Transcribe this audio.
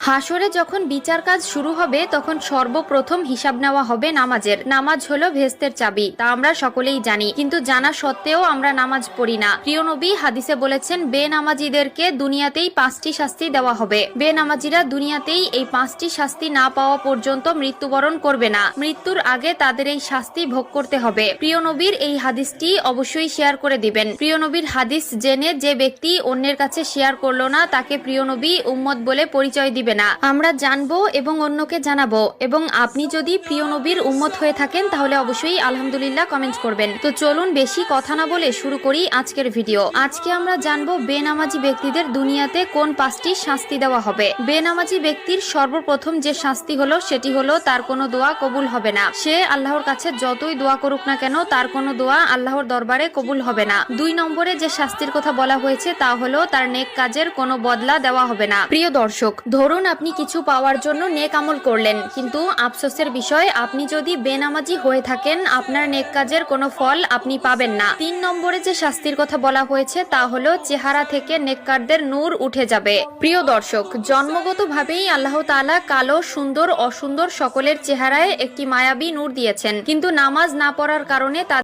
হাসরে যখন বিচার কাজ শুরু হবে তখন সর্বপ্রথম হিসাব নেওয়া হবে নামাজের। নামাজ হলো ভেস্তের চাবি, তা আমরা সকলেই জানি, কিন্তু জানা সত্ত্বেও আমরা নামাজ পড়ি না। প্রিয় নবী হাদিসে বলেছেন, বেনামাজিদেরকে দুনিয়াতেই 5টি শাস্তি দেওয়া হবে। বেনামাজিরা দুনিয়াতেই এই 5টি শাস্তি না পাওয়া পর্যন্ত মৃত্যুবরণ করবে না। মৃত্যুর আগে তাদের এই শাস্তি ভোগ করতে হবে। প্রিয় নবীর এই হাদিসটি অবশ্যই শেয়ার করে দিবেন। প্রিয় নবীর হাদিস জেনে যে ব্যক্তি অন্যের কাছে শেয়ার করলো না, তাকে প্রিয় নবী উম্মত বলে পরিচয় দিবে না। আমরা জানবো এবং অন্যকে জানাবো। এবং আপনি যদি প্রিয় নবীর উম্মত হয়ে থাকেন তাহলে অবশ্যই আলহামদুলিল্লাহ কমেন্ট করবেন। তো চলুন বেশি কথা না বলে শুরু করি আজকের ভিডিও। আজকে আমরা জানবো বেনামাজি ব্যক্তিদের দুনিয়াতে কোন 5টি শাস্তি দেওয়া হবে। বেনামাজি ব্যক্তির সর্বপ্রথম যে শাস্তি হলো সেটি হলো তার কোনো দোয়া কবুল হবে না। সে আল্লাহর কাছে যতই দোয়া করুক না কেন, তার কোনো দোয়া আল্লাহর দরবারে কবুল হবে না। 2 নম্বরে যে শাস্তির কথা বলা হয়েছে তা হলো তার নেক কাজের কোনো বদলা দেওয়া হবে না। প্রিয় দর্শক, ধরুন আপনি কিছু পাওয়ার জন্য নেক আমল করলেন, কিন্তু আফসোসের বিষয় আপনি যদি বেনামাজি হয়ে থাকেন আপনার নেক কাজের কোনো ফল আপনি পাবেন না। 3 নম্বরে যে শাস্তির কথা বলা হয়েছে তা হলো চেহারা থেকে নেককারদের নূর উঠে যাবে। প্রিয় দর্শক, জন্মগতভাবেই আল্লাহ তাআলা কালো, সুন্দর, অসুন্দর সকলের চেহারায় একটি মায়াবী নূর দিয়েছেন, কিন্তু নামাজ না পড়ার কারণে